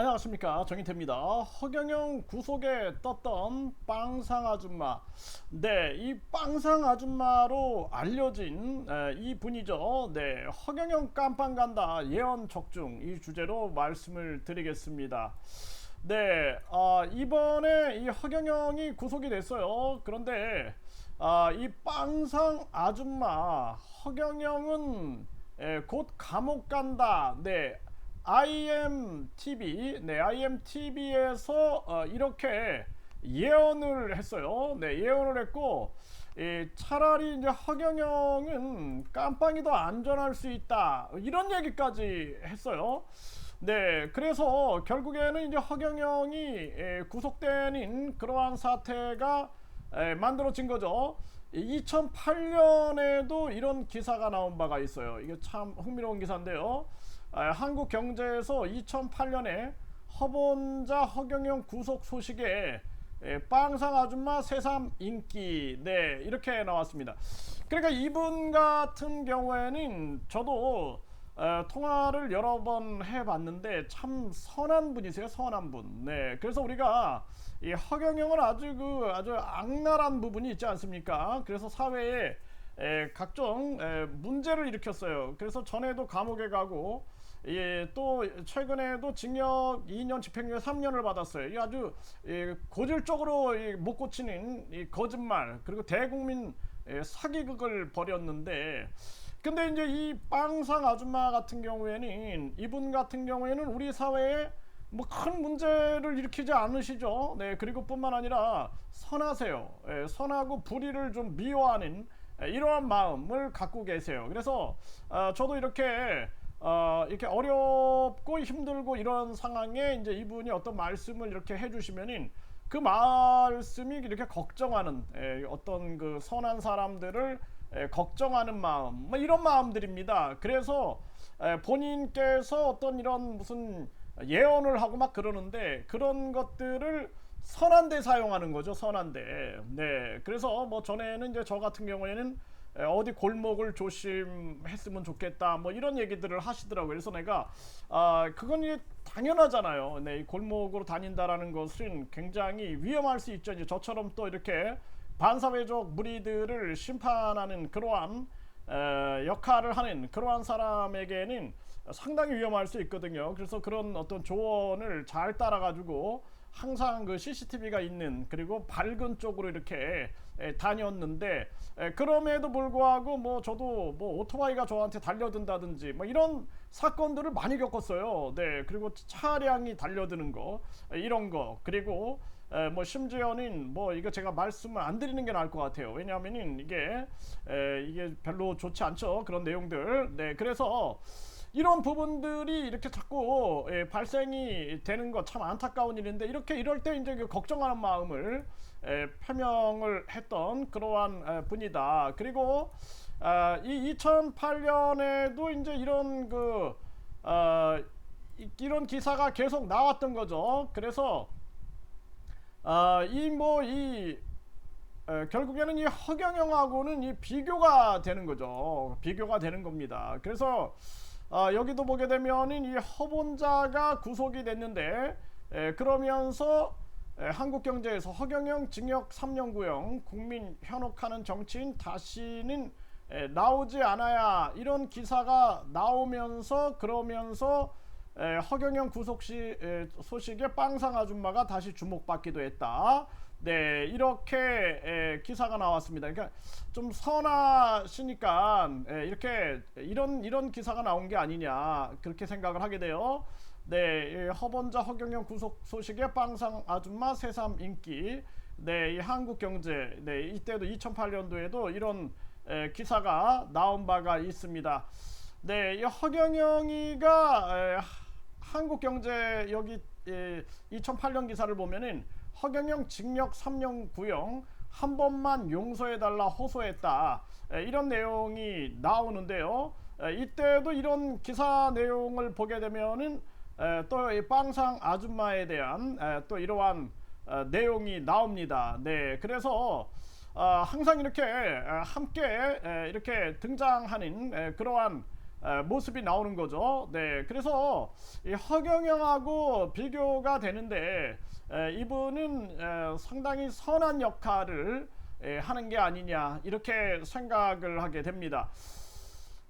안녕하십니까, 정인태입니다. 허경영 구속에 떴던 빵상 아줌마, 네, 이 빵상 아줌마로 알려진 이 분이죠. 네, 허경영 깜빵 간다 예언 적중, 이 주제로 말씀을 드리겠습니다. 네, 이번에 이 허경영이 구속이 됐어요. 그런데 이 빵상 아줌마 허경영은 곧 감옥 간다. 네, IMTV, 네, IMTV에서 이렇게 예언을 했어요. 네, 예언을 했고, 차라리 이제 허경영은 깜빵이 더 안전할 수 있다. 이런 얘기까지 했어요. 네, 그래서 결국에는 이제 허경영이 구속되는 그러한 사태가 만들어진 거죠. 2008년에도 이런 기사가 나온 바가 있어요. 이게 참 흥미로운 기사인데요. 한국경제에서 2008년에 허본자 허경영 구속 소식에 빵상 아줌마 새삼 인기, 네, 이렇게 나왔습니다. 그러니까 이분 같은 경우에는 저도 통화를 여러 번 해봤는데 참 선한 분이세요. 선한 분. 네, 그래서 우리가 이 허경영은 아주 악랄한 부분이 있지 않습니까? 그래서 사회에 각종 문제를 일으켰어요. 그래서 전에도 감옥에 가고, 또 최근에도 징역 2년 집행유예 3년을 받았어요. 이 아주 고질적으로 못 고치는 이 거짓말, 그리고 대국민 사기극을 벌였는데, 근데 이제 이 빵상 아줌마 같은 경우에는, 이분 같은 경우에는 우리 사회에 뭐 큰 문제를 일으키지 않으시죠. 네, 그리고 뿐만 아니라 선하세요. 선하고 불의를 좀 미워하는 이러한 마음을 갖고 계세요. 그래서 저도 이렇게 어렵고 힘들고 이런 상황에 이제 이분이 어떤 말씀을 이렇게 해주시면은 그 말씀이 이렇게 걱정하는 어떤 그 선한 사람들을 걱정하는 마음, 뭐 이런 마음들입니다. 그래서 본인께서 어떤 이런 무슨 예언을 하고 막 그러는데, 그런 것들을 선한데 사용하는 거죠. 선한데. 네. 그래서 뭐 전에는 이제 저 같은 경우에는 어디 골목을 조심했으면 좋겠다, 뭐 이런 얘기들을 하시더라고요. 그래서 내가 그건 이게 당연하잖아요. 네, 이 골목으로 다닌다라는 것은 굉장히 위험할 수 있죠. 이제 저처럼 또 이렇게 반사회적 무리들을 심판하는 그러한 역할을 하는 그러한 사람에게는 상당히 위험할 수 있거든요. 그래서 그런 어떤 조언을 잘 따라가지고 항상 그 CCTV가 있는, 그리고 밝은 쪽으로 이렇게 다녔는데, 그럼에도 불구하고 뭐 저도 뭐 오토바이가 저한테 달려든다든지 뭐 이런 사건들을 많이 겪었어요. 네, 그리고 차량이 달려드는 거, 이런 거, 그리고 뭐 심지어는 뭐 이거 제가 말씀을 안 드리는 게 나을 것 같아요. 왜냐하면은 이게 별로 좋지 않죠. 그런 내용들. 네, 그래서 이런 부분들이 이렇게 자꾸 발생이 되는 거 참 안타까운 일인데, 이럴 때 이제 그 걱정하는 마음을 표명을 했던 그러한 분이다. 그리고 이 2008년에도 이제 이런 기사가 계속 나왔던 거죠. 그래서 결국에는 이 허경영하고는 이 비교가 되는 거죠. 비교가 되는 겁니다. 그래서 여기도 보게 되면은 이 허본자가 구속이 됐는데, 그러면서 한국경제에서 허경영 징역 3년 구형, 국민 현혹하는 정치인 다시는 나오지 않아야, 이런 기사가 나오면서, 그러면서 허경영 구속 소식에 빵상 아줌마가 다시 주목받기도 했다. 네, 이렇게 기사가 나왔습니다. 그러니까 좀 선하시니까 이렇게 이런 기사가 나온 게 아니냐, 그렇게 생각을 하게 돼요. 네, 허본자 허경영 구속 소식에 빵상 아줌마 새삼 인기. 네, 이 한국경제, 네, 이때도 2008년도에도 이런 기사가 나온 바가 있습니다. 네, 이 허경영이가 한국경제 여기 2008년 기사를 보면은 허경영 징역 3년 구형, 한 번만 용서해달라 호소했다, 이런 내용이 나오는데요. 이때도 이런 기사 내용을 보게 되면은 또 이 빵상 아줌마에 대한 또 이러한 내용이 나옵니다. 네, 그래서 항상 이렇게 함께 이렇게 등장하는 그러한 모습이 나오는 거죠. 네, 그래서 이 허경영하고 비교가 되는데 이분은 상당히 선한 역할을 하는 게 아니냐 이렇게 생각을 하게 됩니다.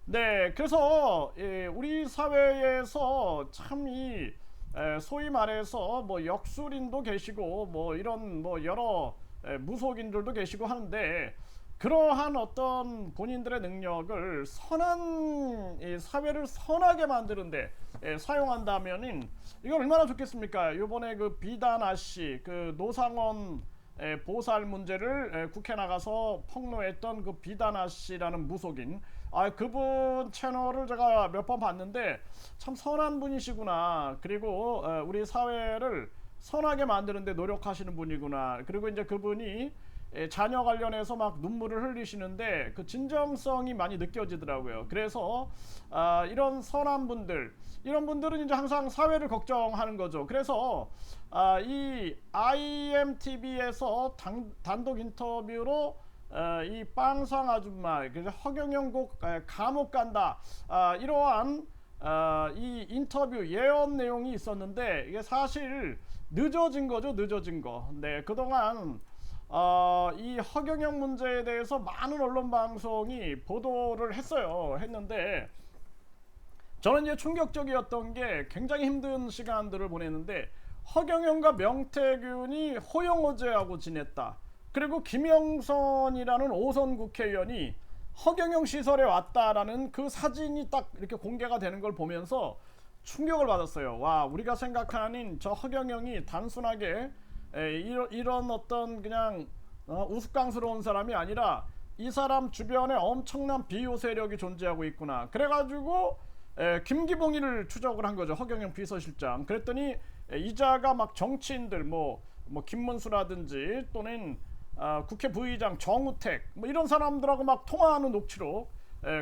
네, 그래서 우리 사회에서 참 이 소위 말해서 뭐 역술인도 계시고 뭐 이런 뭐 여러 무속인들도 계시고 하는데 그러한 어떤 본인들의 능력을 선한 사회를 선하게 만드는데 사용한다면은 이거 얼마나 좋겠습니까? 이번에 그 비단아 씨, 그 노상원 보살 문제를 국회 나가서 폭로했던 그 비단아 씨라는 무속인, 그분 채널을 제가 몇 번 봤는데 참 선한 분이시구나. 그리고 우리 사회를 선하게 만드는데 노력하시는 분이구나. 그리고 이제 그분이 자녀 관련해서 막 눈물을 흘리시는데 그 진정성이 많이 느껴지더라고요. 그래서 이런 선한 분들, 이런 분들은 이제 항상 사회를 걱정하는 거죠. 그래서 이 IMTV에서 단독 인터뷰로 이 빵상 아줌마, 그래서 허경영 곡 감옥 간다, 이러한 이 인터뷰 예언 내용이 있었는데 이게 사실 늦어진 거죠. 늦어진 거. 네, 그동안 이 허경영 문제에 대해서 많은 언론 방송이 보도를 했는데 저는 이제 충격적이었던 게 굉장히 힘든 시간들을 보냈는데 허경영과 명태균이 호영호제하고 지냈다. 그리고 김영선이라는 5선 국회의원이 허경영 시설에 왔다라는 그 사진이 딱 이렇게 공개가 되는 걸 보면서 충격을 받았어요. 와, 우리가 생각하는 저 허경영이 단순하게 이런 어떤 그냥 우스꽝스러운 사람이 아니라 이 사람 주변에 엄청난 비호 세력이 존재하고 있구나. 그래가지고 김기봉이를 추적을 한 거죠. 허경영 비서실장. 그랬더니 이자가 막 정치인들 뭐 김문수라든지 또는 국회 부의장 정우택 뭐 이런 사람들하고 막 통화하는 녹취록,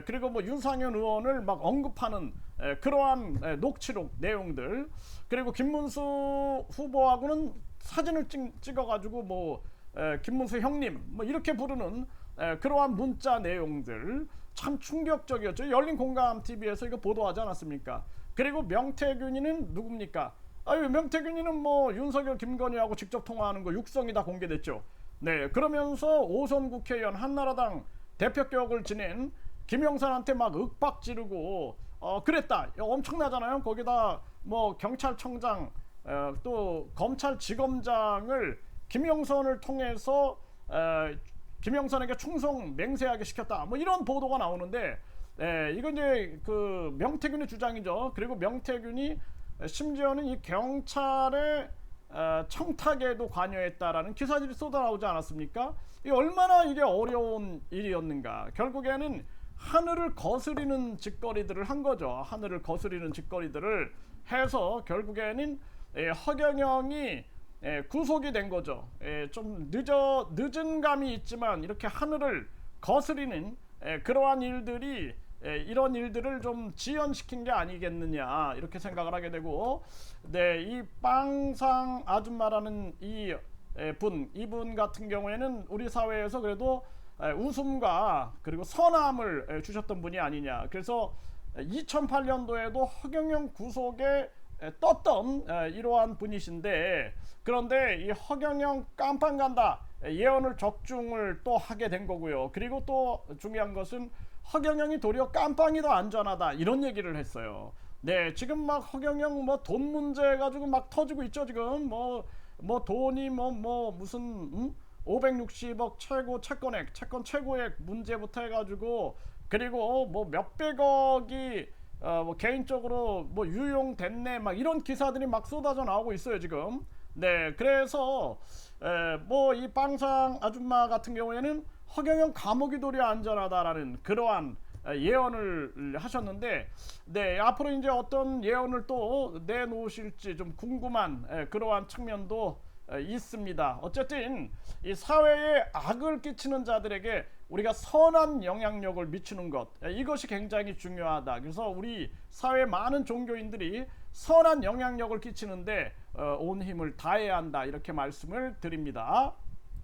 그리고 뭐 윤상현 의원을 막 언급하는 그러한 녹취록 내용들, 그리고 김문수 후보하고는 사진을 찍어가지고 뭐 김문수 형님 뭐 이렇게 부르는 그러한 문자 내용들 참 충격적이었죠. 열린공감TV에서 이거 보도하지 않았습니까? 그리고 명태균이는 누굽니까? 명태균이는 뭐 윤석열 김건희하고 직접 통화하는 거 육성이 다 공개됐죠. 네, 그러면서 5선 국회의원 한나라당 대표격을 지낸 김영선한테 막 윽박 지르고 그랬다. 엄청나잖아요. 거기다 뭐 경찰청장 또 검찰지검장을 김영선을 통해서 김영선에게 충성 맹세하게 시켰다. 뭐 이런 보도가 나오는데 이건 이제 그 명태균의 주장이죠. 그리고 명태균이 심지어는 이 경찰의 청탁에도 관여했다라는 기사들이 쏟아나오지 않았습니까? 이 얼마나 이게 어려운 일이었는가. 결국에는 하늘을 거스리는 짓거리들을 한 거죠. 하늘을 거스리는 짓거리들을 해서 결국에는 허경영이 구속이 된 거죠. 좀 늦은 감이 있지만 이렇게 하늘을 거스리는 그러한 일들이 이런 일들을 좀 지연시킨 게 아니겠느냐 이렇게 생각을 하게 되고, 네, 이 빵상 아줌마라는 이분 같은 경우에는 우리 사회에서 그래도 웃음과 그리고 선함을 주셨던 분이 아니냐. 그래서 2008년도에도 허경영 구속에 떴던 이러한 분이신데, 그런데 이 허경영 깜빵 간다 예언을 적중을 또 하게 된 거고요. 그리고 또 중요한 것은 허경영이 도리어 깜빵이 더 안전하다 이런 얘기를 했어요. 네, 지금 막 허경영 뭐 돈 문제 가지고 막 터지고 있죠. 지금 뭐 돈이 무슨 560억 최고 채권 최고액 문제부터 해가지고, 그리고 뭐 몇백억이 뭐 개인적으로 뭐 유용됐네 막 이런 기사들이 막 쏟아져 나오고 있어요 지금. 네, 그래서 뭐 이 빵상 아줌마 같은 경우에는 허경영 감옥이 도리어 안전하다라는 그러한 예언을 하셨는데, 네, 앞으로 이제 어떤 예언을 또 내놓으실지 좀 궁금한 그러한 측면도 있습니다. 어쨌든 이 사회에 악을 끼치는 자들에게 우리가 선한 영향력을 미치는 것, 이것이 굉장히 중요하다. 그래서 우리 사회 많은 종교인들이 선한 영향력을 끼치는데 온 힘을 다해야 한다 이렇게 말씀을 드립니다.